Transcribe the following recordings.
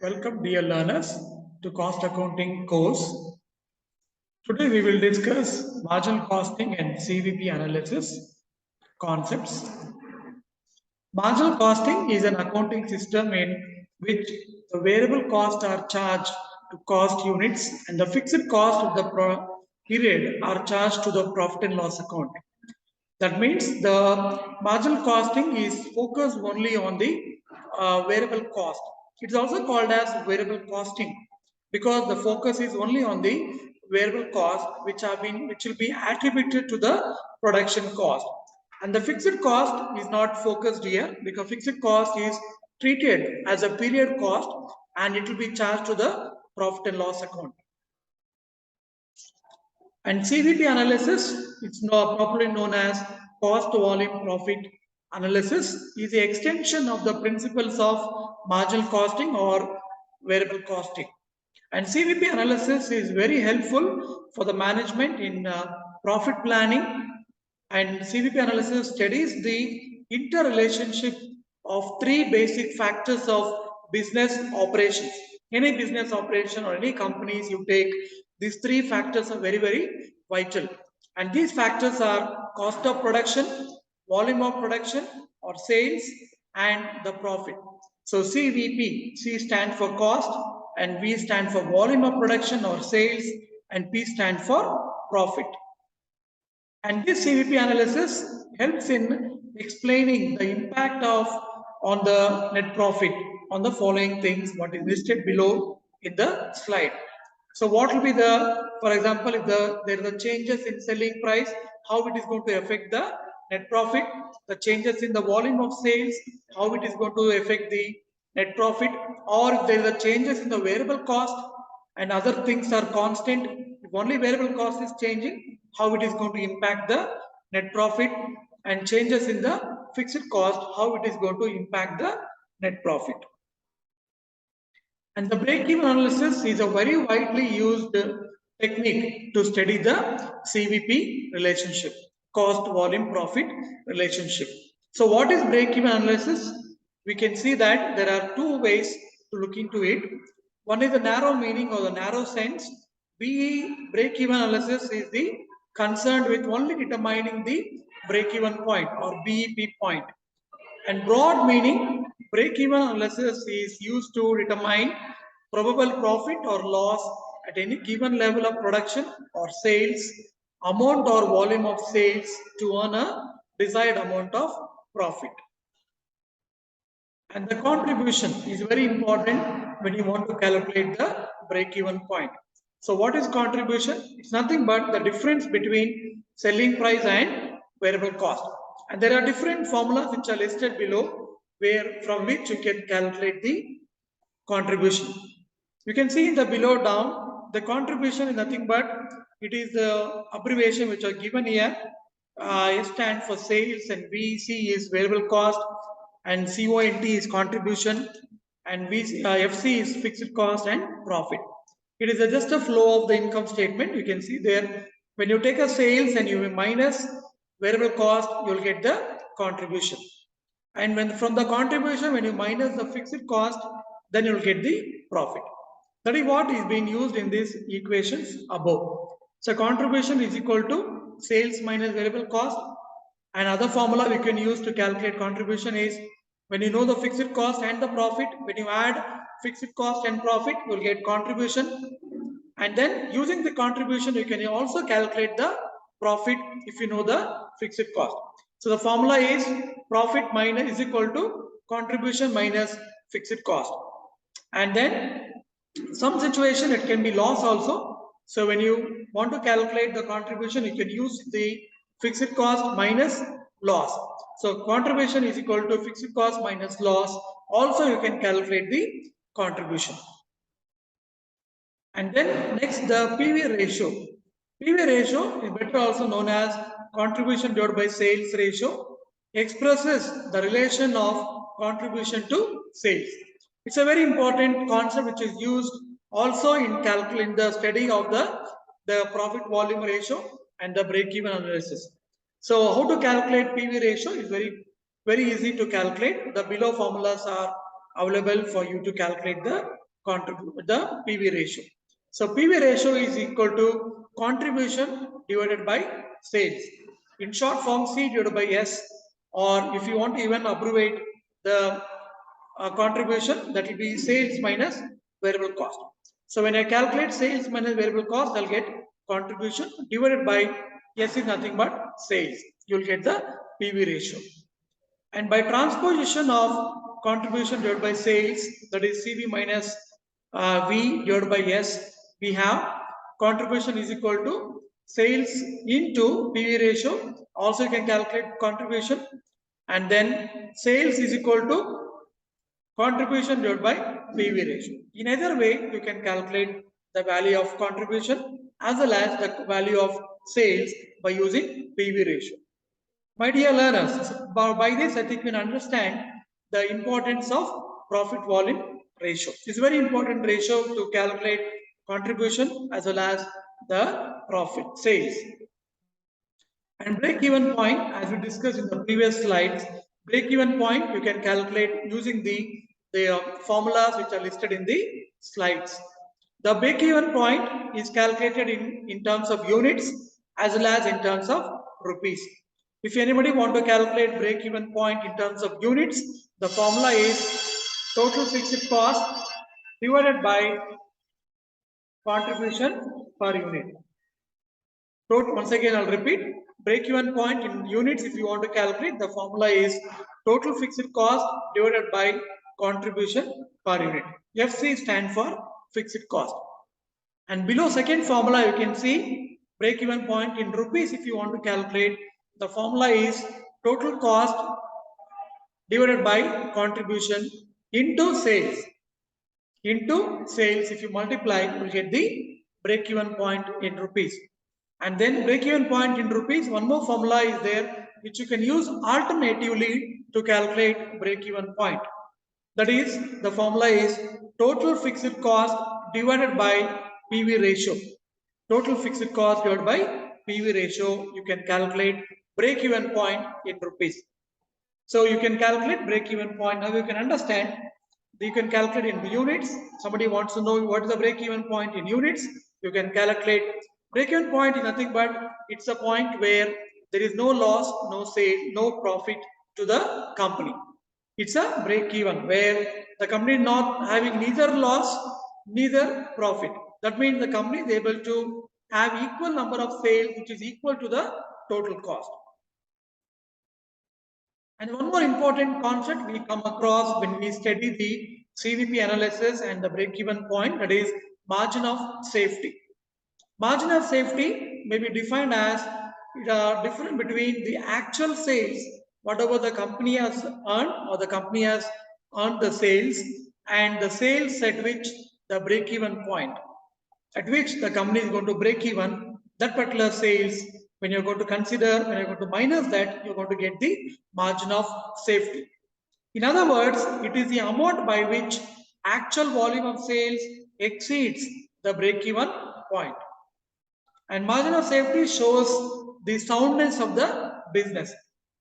Welcome dear learners to cost accounting course. Today we will discuss marginal costing and CVP analysis concepts. Marginal costing is an accounting system in which the variable costs are charged to cost units and the fixed cost of the period are charged to the profit and loss account. That means the marginal costing is focused only on the variable cost. It's also called as variable costing because the focus is only on the variable cost which will be attributed to the production cost. And the fixed cost is not focused here because fixed cost is treated as a period cost and it will be charged to the profit and loss account. And CVP analysis, it's properly known as cost volume profit analysis, is the extension of the principles of marginal costing or variable costing. And CVP analysis is very helpful for the management in profit planning. And CVP analysis studies the interrelationship of three basic factors of business operations. Any business operation or any companies you take, these three factors are very, very vital. And these factors are cost of production, volume of production or sales, and the profit. So CVP, C stands for cost, and V stand for volume of production or sales, and P stand for profit. And this CVP analysis helps in explaining the impact on the net profit on the following things what is listed below in the slide. So what will be for example, if there are changes in selling price, how it is going to affect the net profit, the changes in the volume of sales, how it is going to affect the net profit, or if there are changes in the variable cost and other things are constant, if only variable cost is changing, how it is going to impact the net profit, and changes in the fixed cost, how it is going to impact the net profit. And the break-even analysis is a very widely used technique to study the CVP relationship, cost volume profit relationship. So what is break-even analysis? We can see that there are two ways to look into it. One is the narrow meaning or the narrow sense. Break-even analysis is the concerned with only determining the break-even point or BEP point. And broad meaning, break-even analysis is used to determine probable profit or loss at any given level of production or sales, amount or volume of sales to earn a desired amount of profit. And the contribution is very important when you want to calculate the break-even point. So what is contribution? It's nothing but the difference between selling price and variable cost. And there are different formulas which are listed below from which you can calculate the contribution. You can see in the below down, the contribution is nothing but it is the abbreviation which are given here. S stands for sales and VC is variable cost and CONT is contribution and FC is fixed cost and profit. It is just a flow of the income statement. You can see there when you take a sales and you minus variable cost, you will get the contribution. And when from the contribution, when you minus the fixed cost, then you will get the profit. That is what is being used in these equations above. So contribution is equal to sales minus variable cost. Another formula we can use to calculate contribution is when you know the fixed cost and the profit, when you add fixed cost and profit, you will get contribution. And then using the contribution, you can also calculate the profit if you know the fixed cost. So the formula is profit minus is equal to contribution minus fixed cost. And then some situation it can be loss also. So when you want to calculate the contribution, you can use the fixed cost minus loss. So contribution is equal to fixed cost minus loss. Also you can calculate the contribution. And then next the PV ratio. PV ratio is better also known as contribution divided by sales ratio, expresses the relation of contribution to sales. It's a very important concept which is used also in calculating the study of the profit volume ratio and the break-even analysis. So how to calculate PV ratio is very easy to calculate. The below formulas are available for you to calculate the the PV ratio. So PV ratio is equal to contribution divided by sales. In short form, C divided by S, or if you want to even abbreviate the contribution, that will be sales minus variable cost. So when I calculate sales minus variable cost, I'll get contribution divided by S is nothing but sales. You'll get the PV ratio. And by transposition of contribution divided by sales, that is CV minus V divided by S, we have contribution is equal to sales into PV ratio. Also you can calculate contribution, and then sales is equal to contribution divided by PV ratio. In either way, you can calculate the value of contribution as well as the value of sales by using PV ratio. My dear learners, by this I think you can understand the importance of profit volume ratio. It's a very important ratio to calculate contribution as well as the profit sales. And break-even point, as we discussed in the previous slides, break-even point you can calculate using the formulas which are listed in the slides. The break-even point is calculated in terms of units as well as in terms of rupees. If anybody want to calculate break-even point in terms of units, the formula is total fixed cost divided by contribution per unit. Once again, I'll repeat, break-even point in units, if you want to calculate, the formula is total fixed cost divided by contribution per unit. FC stands for fixed cost. And below second formula, you can see break-even point in rupees. If you want to calculate, the formula is total cost divided by contribution into sales. Into sales, if you multiply, you will get the break-even point in rupees. And then break-even point in rupees, one more formula is there which you can use alternatively to calculate break-even point. That is, the formula is total fixed cost divided by PV ratio. Total fixed cost divided by PV ratio, you can calculate break-even point in rupees. So you can calculate break-even point. Now you can understand, you can calculate in units. Somebody wants to know what is the break-even point in units. You can calculate. Break-even point is nothing but it's a point where there is no loss, no sale, no profit to the company. It's a break-even where the company is not having neither loss, neither profit. That means the company is able to have equal number of sales which is equal to the total cost. And one more important concept we come across when we study the CVP analysis and the break-even point, that is margin of safety. Margin of safety may be defined as the difference between the actual sales, whatever the company has earned or the company has earned the sales, and the sales at which the break-even point, at which the company is going to break even, that particular sales, when you're going to consider, when you're going to minus that, you're going to get the margin of safety. In other words, it is the amount by which actual volume of sales exceeds the break-even point. And margin of safety shows the soundness of the business.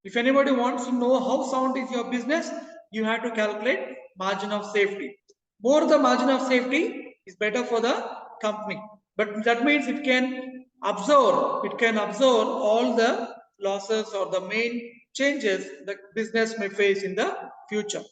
If anybody wants to know how sound is your business, you have to calculate margin of safety. More the margin of safety is better for the company. But that means it can absorb all the losses or the main changes the business may face in the future.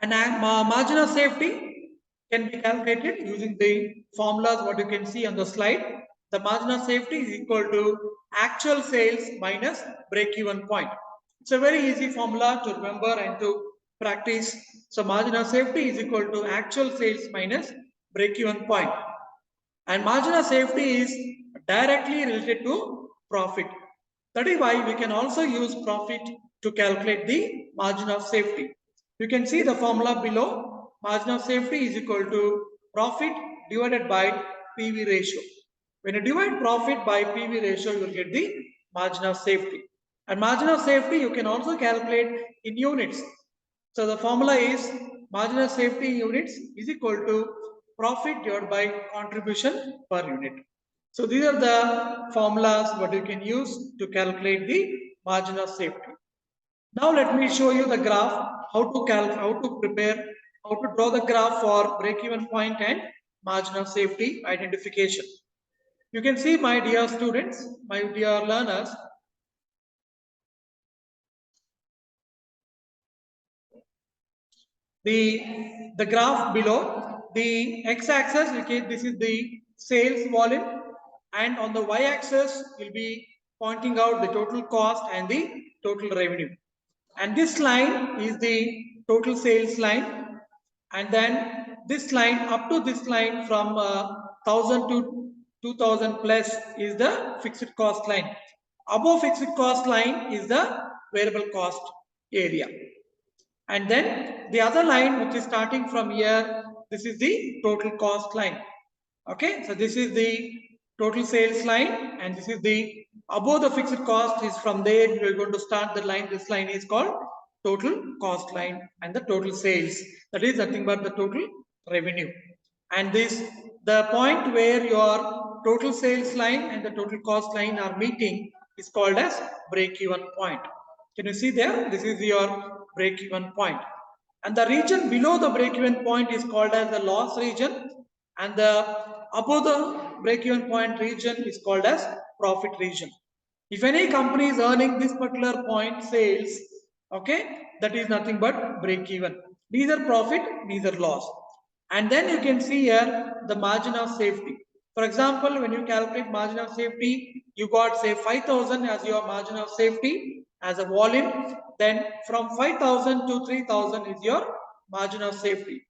And margin of safety can be calculated using the formulas what you can see on the slide. The margin of safety is equal to actual sales minus break-even point. It's a very easy formula to remember and to practice. So margin of safety is equal to actual sales minus break-even point. And margin of safety is directly related to profit. That is why we can also use profit to calculate the margin of safety. You can see the formula below. Margin of safety is equal to profit divided by PV ratio. When you divide profit by PV ratio, you will get the margin of safety. And margin of safety you can also calculate in units. So the formula is margin of safety in units is equal to profit divided by contribution per unit. So these are the formulas what you can use to calculate the margin of safety. Now let me show you the graph how to prepare how to draw the graph for break-even point and margin of safety identification. You can see, my dear students, my dear learners, the graph below, the x-axis, okay, this is the sales volume, and on the y-axis will be pointing out the total cost and the total revenue. And this line is the total sales line, and then this line up to this line from 1000 to 2000 plus is the fixed cost line. Above fixed cost line is the variable cost area. And then the other line which is starting from here, this is the total cost line. Okay, so this is the total sales line, and this is the above the fixed cost is from there we are going to start the line. This line is called total cost line, and the total sales, that is nothing but the total revenue. And this, the point where your total sales line and the total cost line are meeting is called as break-even point. Can you see there? This is your break-even point. And the region below the break-even point is called as the loss region, and the above the break-even point region is called as profit region. If any company is earning this particular point sales, okay, that is nothing but break-even, neither profit, neither loss. And then you can see here the margin of safety. For example, when you calculate margin of safety, you got say 5,000 as your margin of safety as a volume. Then from 5,000 to 3,000 is your margin of safety.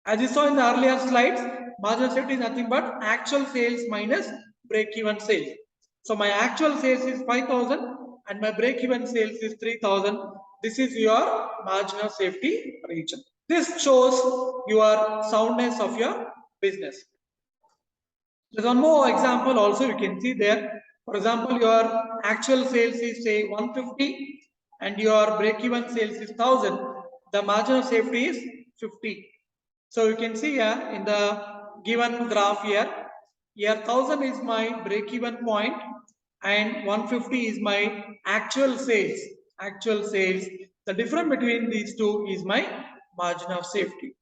As you saw in the earlier slides, margin of safety is nothing but actual sales minus break-even sales. So my actual sales is 5,000 and my break-even sales is 3,000. This is your margin of safety region. This shows your soundness of your business. There's one more example also you can see there. For example, your actual sales is say 150 and your break-even sales is 1,000. The margin of safety is 50. So you can see here in the given graph here 1,000 is my break-even point and 150 is my actual sales. Actual sales. The difference between these two is my margin of safety.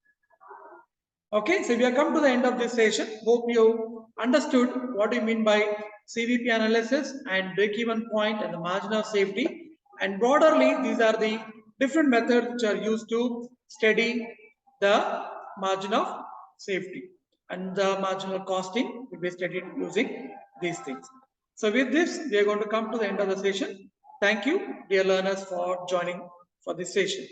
Okay, so we have come to the end of this session. Hope you understood what we mean by CVP analysis and break-even point and the margin of safety. And broadly, these are the different methods which are used to study the margin of safety, and the marginal costing will be studied using these things. So with this, we are going to come to the end of the session. Thank you, dear learners, for joining for this session.